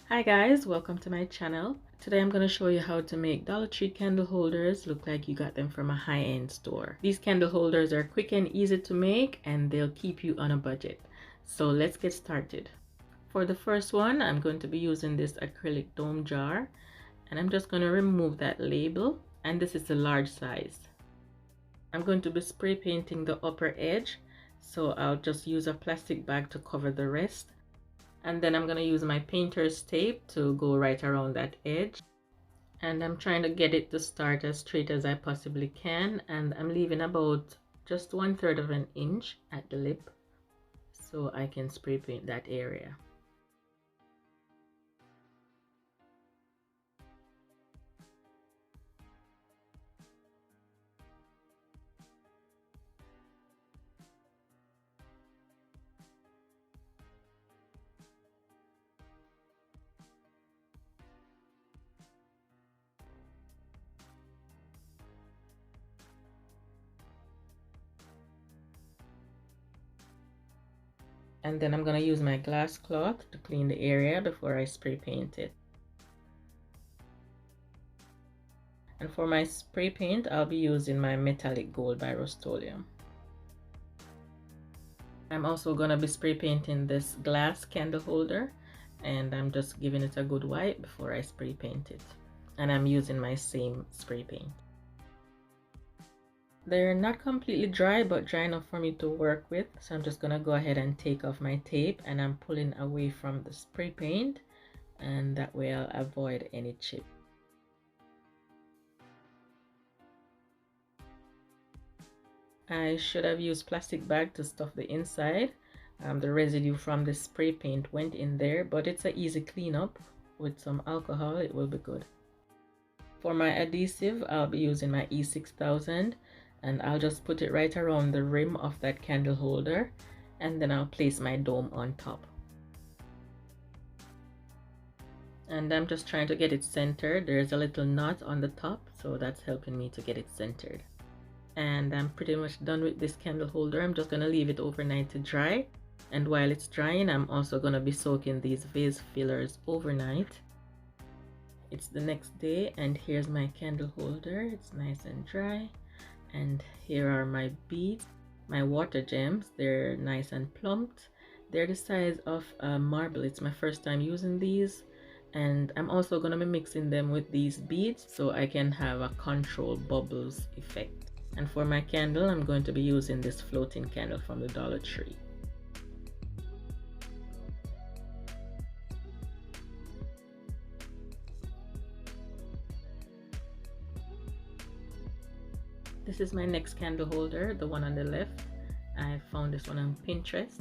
Hi guys, welcome to my channel. Today I'm going to show you how to make Dollar Tree candle holders look like you got them from a high-end store. These candle holders are quick and easy to make and they'll keep you on a budget. So let's get started. For the first one, I'm going to be using this acrylic dome jar and I'm just going to remove that label, and this is the large size. I'm going to be spray painting the upper edge, so I'll just use a plastic bag to cover the rest. And then I'm going to use my painter's tape to go right around that edge. And I'm trying to get it to start as straight as I possibly can. And I'm leaving about just 1/3 of an inch at the lip so I can spray paint that area. And then I'm going to use my glass cloth to clean the area before I spray paint it. And for my spray paint, I'll be using my metallic gold by Rust-Oleum. I'm also going to be spray painting this glass candle holder, and I'm just giving it a good wipe before I spray paint it. And I'm using my same spray paint. They're not completely dry, but dry enough for me to work with. So I'm just gonna go ahead and take off my tape, and I'm pulling away from the spray paint, and that way I'll avoid any chip. I should have used plastic bag to stuff the inside. The residue from the spray paint went in there, but it's an easy cleanup. With some alcohol, it will be good. For my adhesive, I'll be using my E6000. And I'll just put it right around the rim of that candle holder, and then I'll place my dome on top. And I'm just trying to get it centered. There's a little knot on the top, so that's helping me to get it centered. And I'm pretty much done with this candle holder. I'm just gonna leave it overnight to dry. And while it's drying, I'm also gonna be soaking these vase fillers overnight. It's the next day, and here's my candle holder. It's nice and dry. And here are my beads, my water gems. They're nice and plumped. They're the size of a marble. It's my first time using these, and I'm also going to be mixing them with these beads so I can have a control bubbles effect. And for my candle, I'm going to be using this floating candle from the Dollar Tree. This is my next candle holder, the one on the left. I found this one on Pinterest.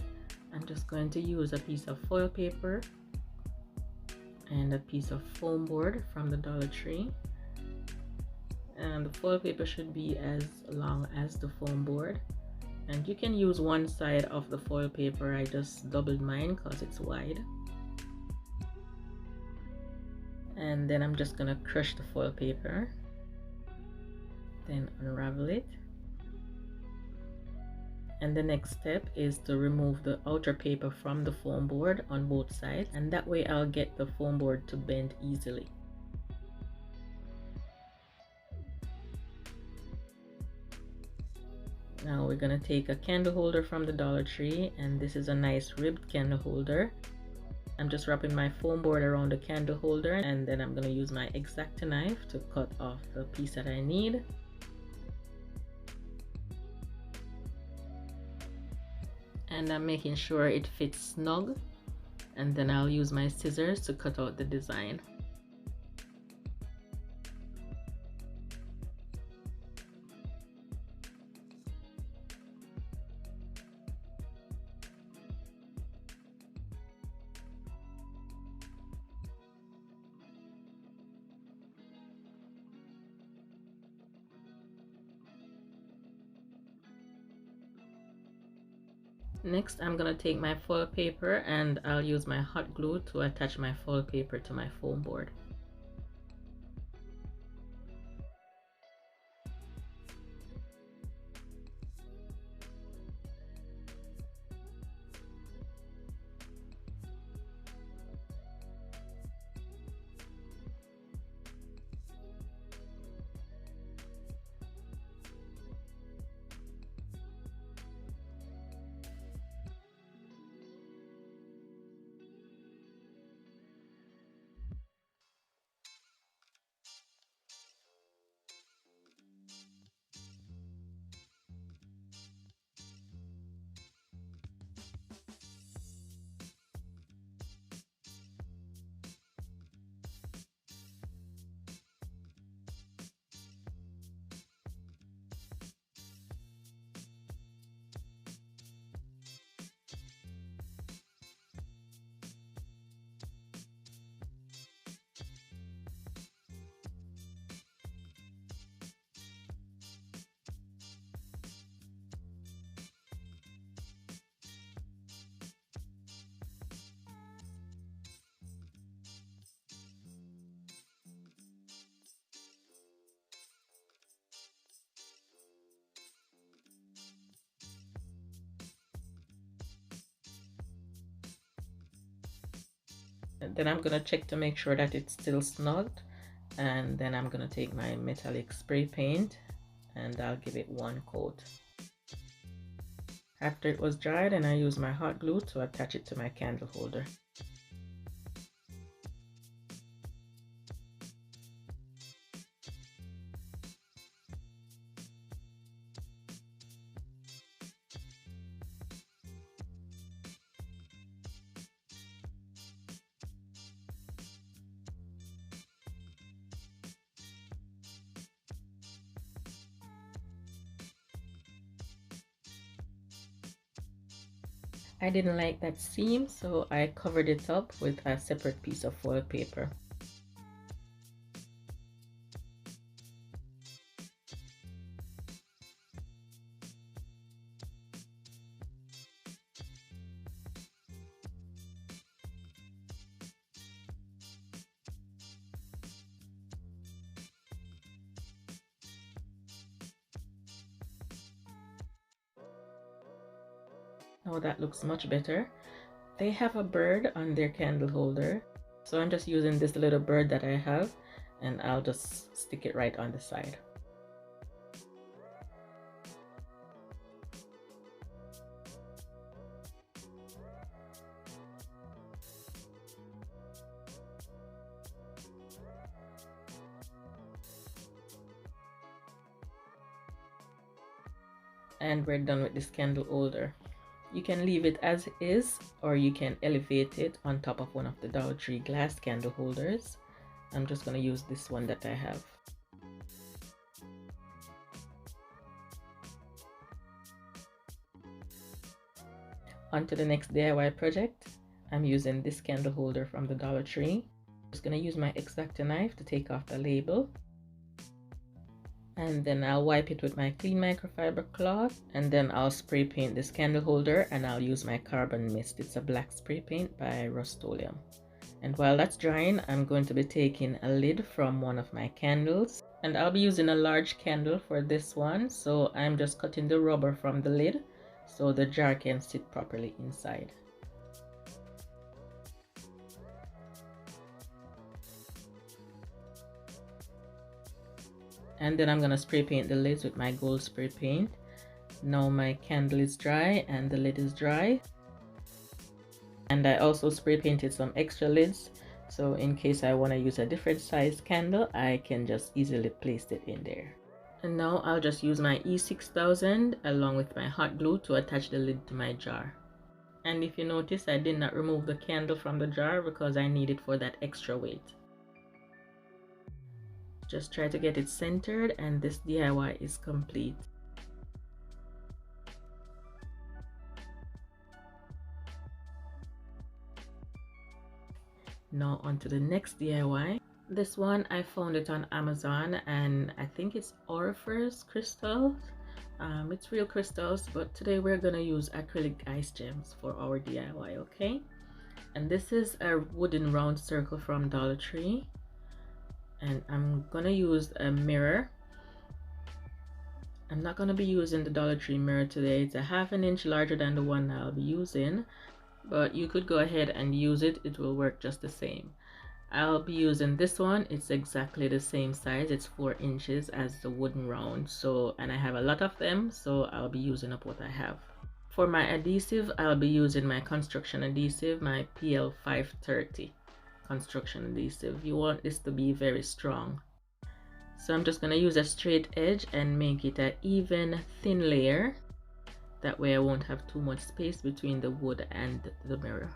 I'm just going to use a piece of foil paper and a piece of foam board from the Dollar Tree. And the foil paper should be as long as the foam board. And you can use one side of the foil paper. I just doubled mine because it's wide. And then I'm just gonna crush the foil paper. Then unravel it, and the next step is to remove the outer paper from the foam board on both sides, and that way I'll get the foam board to bend easily. Now we're going to take a candle holder from the Dollar Tree, and this is a nice ribbed candle holder. I'm just wrapping my foam board around the candle holder, and then I'm going to use my X-Acto knife to cut off the piece that I need. And I'm making sure it fits snug, and then I'll use my scissors to cut out the design. Next, I'm going to take my foil paper and I'll use my hot glue to attach my foil paper to my foam board. Then I'm gonna check to make sure that it's still snug, and then I'm gonna take my metallic spray paint and I'll give it one coat. After it was dried, and I use my hot glue to attach it to my candle holder. I didn't like that seam, so I covered it up with a separate piece of foil paper. Now that looks much better. They have a bird on their candle holder, so I'm just using this little bird that I have, and I'll just stick it right on the side. And we're done with this candle holder. You can leave it as is, or you can elevate it on top of one of the Dollar Tree glass candle holders. I'm just going to use this one that I have. On to the next DIY project. I'm using this candle holder from the Dollar Tree. I'm just going to use my X-Acto knife to take off the label. And then I'll wipe it with my clean microfiber cloth, and then I'll spray paint this candle holder, and I'll use my carbon mist. It's a black spray paint by Rust-Oleum. And while that's drying, I'm going to be taking a lid from one of my candles, and I'll be using a large candle for this one, so I'm just cutting the rubber from the lid so the jar can sit properly inside. And then I'm gonna spray paint the lids with my gold spray paint. Now my candle is dry and the lid is dry. And I also spray painted some extra lids, so in case I want to use a different size candle, I can just easily place it in there. And now I'll just use my E6000 along with my hot glue to attach the lid to my jar. And if you notice, I did not remove the candle from the jar because I need it for that extra weight. Just try to get it centered, and this DIY is complete. Now on to the next DIY. This one I found it on Amazon, and I think it's Auriferous crystals. It's real crystals, but today we're gonna use acrylic ice gems for our DIY, okay? And this is a wooden round circle from Dollar Tree. And I'm gonna use a mirror. I'm not gonna be using the Dollar Tree mirror today. It's a ½ an inch larger than the one I'll be using, but you could go ahead and use it. It will work just the same. I'll be using this one. It's exactly the same size. It's 4 inches as the wooden round. So, and I have a lot of them, so I'll be using up what I have. For my adhesive, I'll be using my construction adhesive, my PL530. Construction adhesive. You want this to be very strong. So I'm just going to use a straight edge and make it an even thin layer. That way I won't have too much space between the wood and the mirror.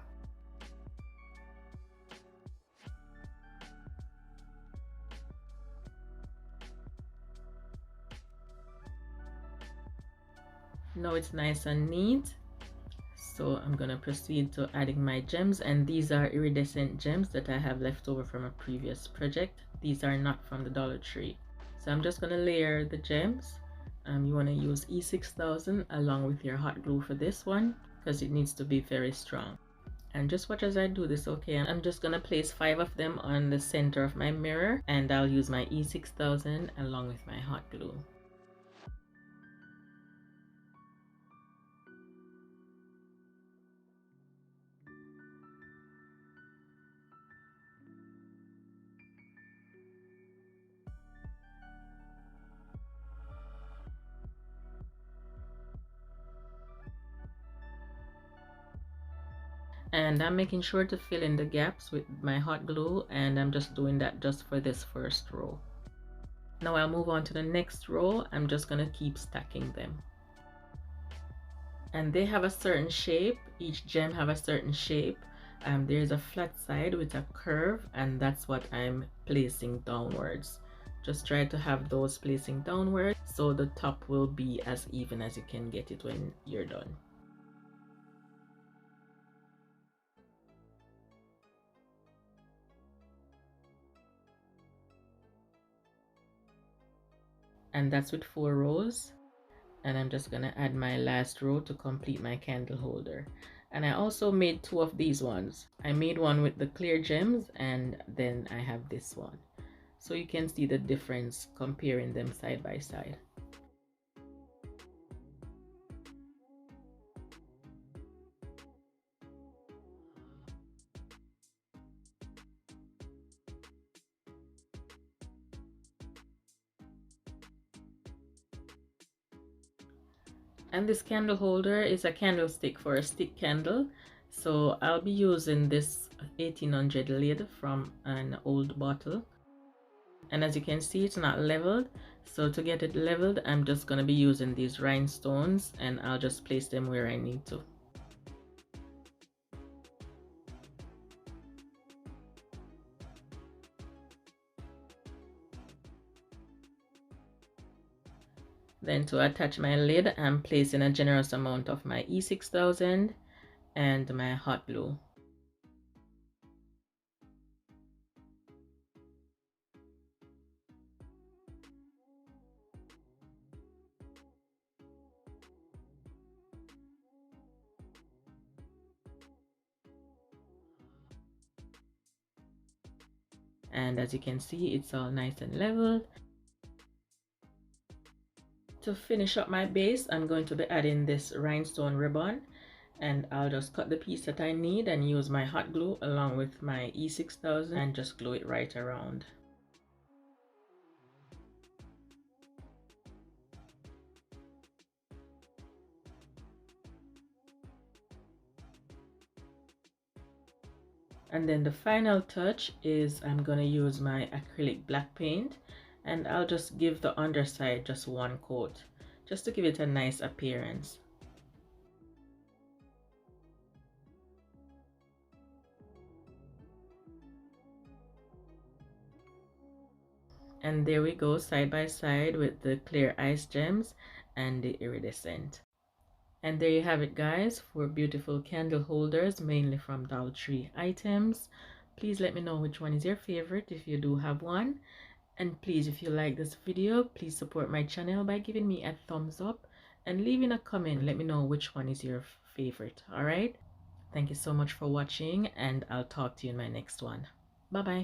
Now it's nice and neat. So I'm going to proceed to adding my gems, and these are iridescent gems that I have left over from a previous project. These are not from the Dollar Tree. So I'm just going to layer the gems. You want to use E6000 along with your hot glue for this one because it needs to be very strong. And just watch as I do this, okay? I'm just going to place 5 of them on the center of my mirror, and I'll use my E6000 along with my hot glue. And I'm making sure to fill in the gaps with my hot glue, and I'm just doing that just for this first row. Now I'll move on to the next row. I'm just gonna keep stacking them. And they have a certain shape. Each gem have a certain shape. There's a flat side with a curve, and that's what I'm placing downwards. Just try to have those placing downwards so the top will be as even as you can get it when you're done. And that's with 4 rows. And I'm just gonna add my last row to complete my candle holder. And I also made 2 of these ones. I made one with the clear gems, and then I have this one. So you can see the difference comparing them side by side. And this candle holder is a candlestick for a stick candle. So I'll be using this 1800 lid from an old bottle. And as you can see, it's not leveled. So to get it leveled, I'm just going to be using these rhinestones, and I'll just place them where I need to. Then to attach my lid, I'm placing a generous amount of my E6000 and my hot glue. And as you can see, it's all nice and leveled. To finish up my base, I'm going to be adding this rhinestone ribbon, and I'll just cut the piece that I need and use my hot glue along with my E6000 and just glue it right around. And then the final touch is I'm going to use my acrylic black paint, and I'll just give the underside just one coat just to give it a nice appearance. And there we go, side by side with the clear ice gems and the iridescent. And there you have it, guys, 4 beautiful candle holders, mainly from Dollar Tree items. Please let me know which one is your favorite if you do have one. And please, if you like this video, please support my channel by giving me a thumbs up and leaving a comment. Let me know which one is your favorite. All right. Thank you so much for watching, and I'll talk to you in my next one. Bye bye.